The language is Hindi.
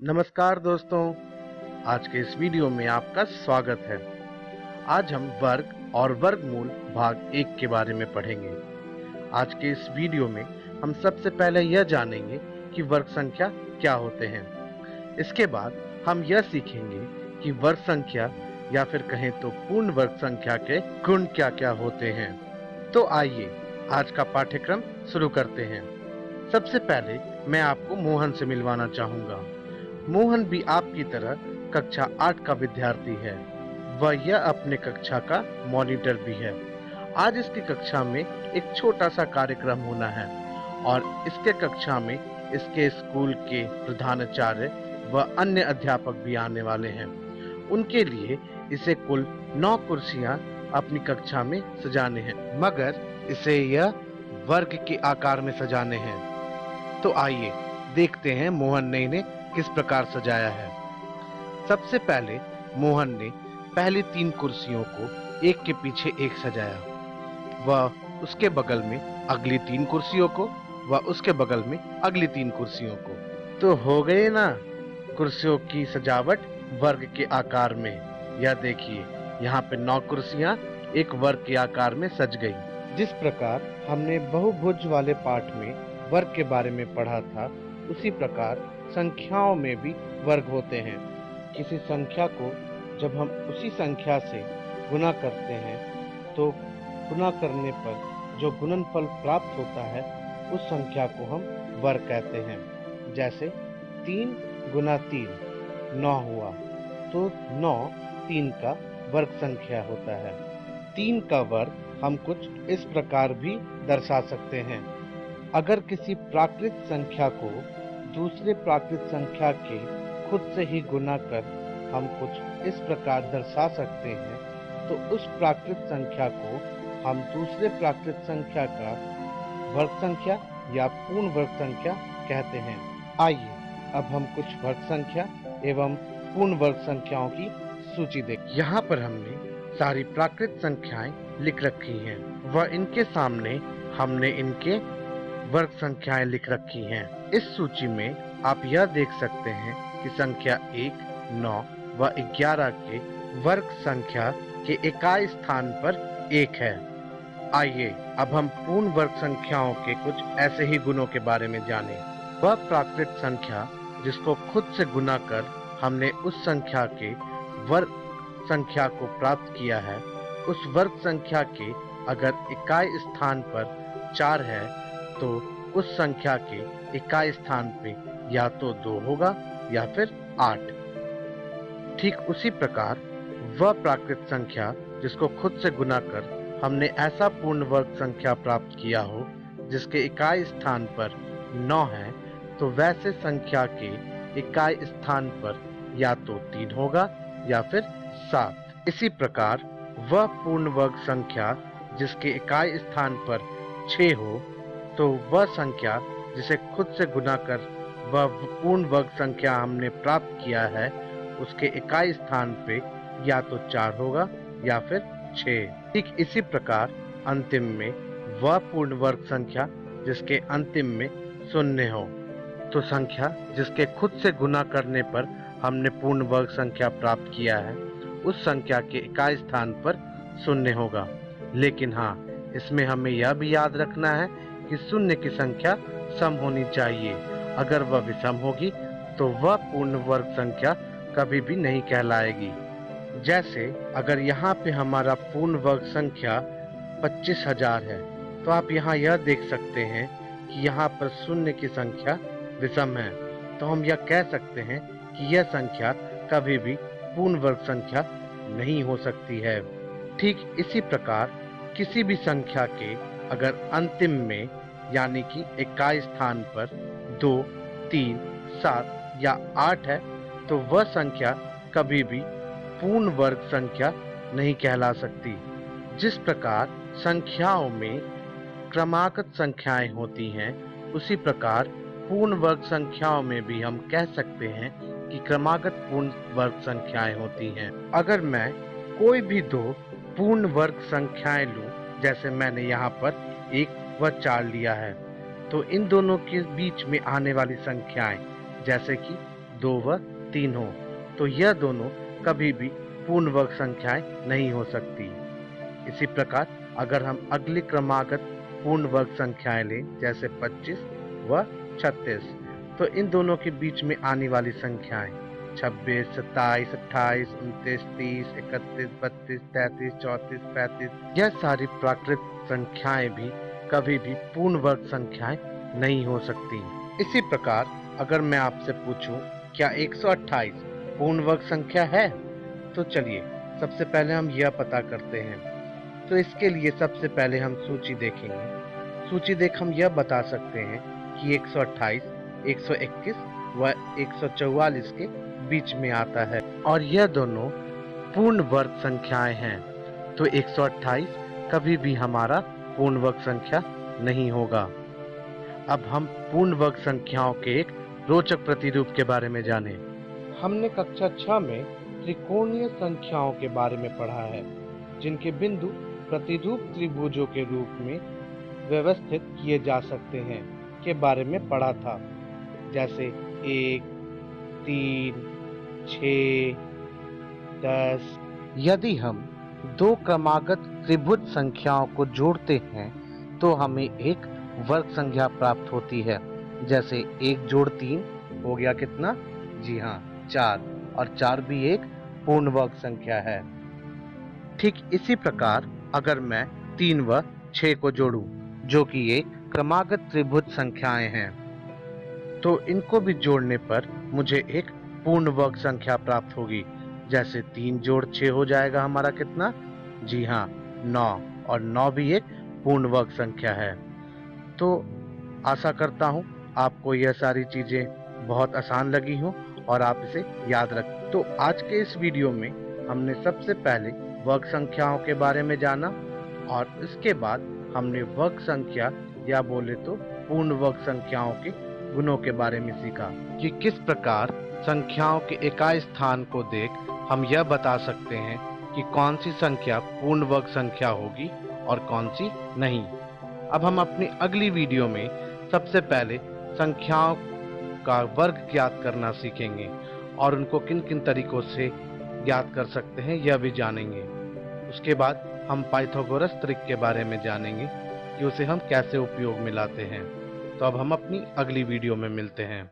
नमस्कार दोस्तों, आज के इस वीडियो में आपका स्वागत है। आज हम वर्ग और वर्गमूल भाग 1 के बारे में पढ़ेंगे। आज के इस वीडियो में हम सबसे पहले यह जानेंगे कि वर्ग संख्या क्या होते हैं। इसके बाद हम यह सीखेंगे कि वर्ग संख्या या फिर कहें तो पूर्ण वर्ग संख्या के गुण क्या क्या होते हैं। तो आइए आज का पाठ्यक्रम शुरू करते हैं। सबसे पहले मैं आपको मोहन से मिलवाना चाहूंगा। मोहन भी आपकी तरह कक्षा 8 का विद्यार्थी है। वह यह अपने कक्षा का मॉनिटर भी है। आज इसकी कक्षा में एक छोटा सा कार्यक्रम होना है और इसके कक्षा में इसके स्कूल के प्रधानाचार्य व अन्य अध्यापक भी आने वाले हैं। उनके लिए इसे कुल 9 कुर्सियां अपनी कक्षा में सजाने हैं, मगर इसे यह वर्ग के आकार में सजाने हैं। तो आइए देखते हैं मोहन ने इन्हें किस प्रकार सजाया है। सबसे पहले मोहन ने पहली 3 कुर्सियों को एक के पीछे एक सजाया। वह उसके बगल में अगली 3 कुर्सियों को, वह उसके बगल में अगली 3 कुर्सियों को। तो हो गए ना कुर्सियों की सजावट वर्ग के आकार में। यह देखिए, यहाँ पे 9 कुर्सियां एक वर्ग के आकार में सज गई। जिस प्रकार हमने बहुभुज वाले पाठ में वर्ग के बारे में पढ़ा था, उसी प्रकार संख्याओं में भी वर्ग होते हैं। किसी संख्या को जब हम उसी संख्या से गुना करते हैं तो गुना करने पर जो गुणनफल प्राप्त होता है उस संख्या को हम वर्ग कहते हैं। जैसे 3 गुना 3 9 हुआ, तो 9 3 का वर्ग संख्या होता है। 3 का वर्ग हम कुछ इस प्रकार भी दर्शा सकते हैं। अगर किसी प्राकृत संख्या को दूसरे प्राकृत संख्या के खुद से ही गुना कर हम कुछ इस प्रकार दर्शा सकते हैं, तो उस प्राकृत संख्या को हम दूसरे प्राकृत संख्या का वर्ग संख्या या पूर्ण वर्ग संख्या कहते हैं। आइए अब हम कुछ वर्ग संख्या एवं पूर्ण वर्ग संख्याओं की सूची देखें। यहाँ पर हमने सारी प्राकृत संख्याएं लिख रखी हैं व इनके सामने हमने इनके वर्ग संख्याएं लिख रखी हैं। इस सूची में आप यह देख सकते हैं कि संख्या 1, 9 व 11 के वर्ग संख्या के इकाई स्थान पर 1 है। आइए अब हम पूर्ण वर्ग संख्याओं के कुछ ऐसे ही गुणों के बारे में जानें। वह प्राकृत संख्या जिसको खुद से गुना कर हमने उस संख्या के वर्ग संख्या को प्राप्त किया है, उस वर्ग संख्या के अगर इकाई स्थान पर 4 है तो उस संख्या के इकाई स्थान पे या तो 2 होगा या फिर 8। ठीक उसी प्रकार वह प्राकृत संख्या जिसको खुद से गुना कर हमने ऐसा पूर्ण वर्ग संख्या प्राप्त किया हो जिसके इकाई स्थान पर 9 है, तो वैसे संख्या के इकाई स्थान पर या तो 3 होगा या फिर 7। इसी प्रकार वह पूर्ण वर्ग संख्या जिसके इकाई स्थान पर 6 हो, तो वह संख्या जिसे खुद से गुना कर वह पूर्ण वर्ग संख्या हमने प्राप्त किया है, उसके इकाई स्थान पे या तो 4 होगा या फिर 6। ठीक इसी प्रकार अंतिम में वह पूर्ण वर्ग संख्या जिसके अंतिम में 0 हो, तो संख्या जिसके खुद से गुना करने पर हमने पूर्ण वर्ग संख्या प्राप्त किया है, उस संख्या के इकाई स्थान पर 0 होगा। लेकिन हाँ, इसमें हमें यह भी याद रखना है कि 0 की संख्या सम होनी चाहिए। अगर वह विषम होगी तो वह पूर्ण वर्ग संख्या कभी भी नहीं कहलाएगी। जैसे अगर यहाँ पे हमारा पूर्ण वर्ग संख्या 25,000 है, तो आप यहाँ यह देख सकते हैं कि यहाँ पर 0 की संख्या विषम है, तो हम यह कह सकते हैं कि यह संख्या कभी भी पूर्ण वर्ग संख्या नहीं हो सकती है। ठीक इसी प्रकार किसी भी संख्या के अगर अंतिम में यानी कि इकाई स्थान पर 2, 3, 7 या 8 है, तो वह संख्या कभी भी पूर्ण वर्ग संख्या नहीं कहला सकती। जिस प्रकार संख्याओं में क्रमागत संख्याएं होती हैं, उसी प्रकार पूर्ण वर्ग संख्याओं में भी हम कह सकते हैं कि क्रमागत पूर्ण वर्ग संख्याएं होती हैं। अगर मैं कोई भी 2 पूर्ण वर्ग संख्याएं लूं, जैसे मैंने यहाँ पर 1 व 4 लिया है, तो इन दोनों के बीच में आने वाली संख्याएं जैसे कि 2 व 3 हो, तो यह दोनों कभी भी पूर्ण वर्ग संख्याएं नहीं हो सकती। इसी प्रकार अगर हम अगली क्रमागत पूर्ण वर्ग संख्याएं लें, जैसे 25 व 36, तो इन दोनों के बीच में आने वाली संख्याएं 26, 27, 28, 29, 30, 31, 32, 33, 34, 35, यह सारी प्राकृत संख्याएं भी कभी भी पूर्ण वर्ग संख्याएं नहीं हो सकती। इसी प्रकार अगर मैं आपसे पूछूं क्या 128 पूर्ण वर्ग संख्या है, तो चलिए सबसे पहले हम यह पता करते हैं। तो इसके लिए सबसे पहले हम सूची देखेंगे। सूची देख हम यह बता सकते हैं कि 128, 121 व 144 के बीच में आता है और यह दोनों पूर्ण वर्ग संख्याएं हैं। तो 128 कभी भी हमारा पूर्ण वर्ग संख्या नहीं होगा। अब हम पूर्ण वर्ग संख्याओं के एक रोचक प्रतिरूप के बारे में जानें। हमने कक्षा 6 में त्रिकोणीय संख्याओं के बारे में पढ़ा है, जिनके बिंदु प्रतिरूप त्रिभुजों के रूप में व्यवस्थित किए जा सकते हैं के बारे में पढ़ा था, जैसे 1, 3, 6, 10। यदि हम दो क्रमागत त्रिभुज संख्याओं को जोड़ते हैं तो हमें एक वर्ग संख्या प्राप्त होती है, जैसे 1 जोड़ 3 हो गया कितना? जी हाँ, 4, और 4 भी एक पूर्ण वर्ग संख्या है। ठीक इसी प्रकार अगर मैं 3 व 6 को जोड़ूं, जो कि एक क्रमागत त्रिभुज संख्याएं हैं, तो इनको भी जोड़ने पर मुझे एक पूर्ण वर्ग संख्या प्राप्त होगी, जैसे 3 जोड़ 6 हो जाएगा हमारा कितना? जी हाँ, 9, और 9 भी एक पूर्ण वर्ग संख्या है। तो आशा करता हूँ आपको यह सारी चीजें बहुत आसान लगी हों और आप इसे याद रखें। तो आज के इस वीडियो में हमने सबसे पहले वर्ग संख्याओं के बारे में जाना और इसके बाद हमने वर्ग संख्या या बोले तो पूर्ण वर्ग संख्याओं के गुणों के बारे में सीखा कि किस प्रकार संख्याओं के इकाई स्थान को देख हम यह बता सकते हैं कि कौन सी संख्या पूर्ण वर्ग संख्या होगी और कौन सी नहीं। अब हम अपनी अगली वीडियो में सबसे पहले संख्याओं का वर्ग ज्ञात करना सीखेंगे और उनको किन किन तरीकों से ज्ञात कर सकते हैं यह भी जानेंगे। उसके बाद हम पाइथागोरस त्रिक के बारे में जानेंगे कि उसे हम कैसे उपयोग में लाते हैं। तो अब हम अपनी अगली वीडियो में मिलते हैं।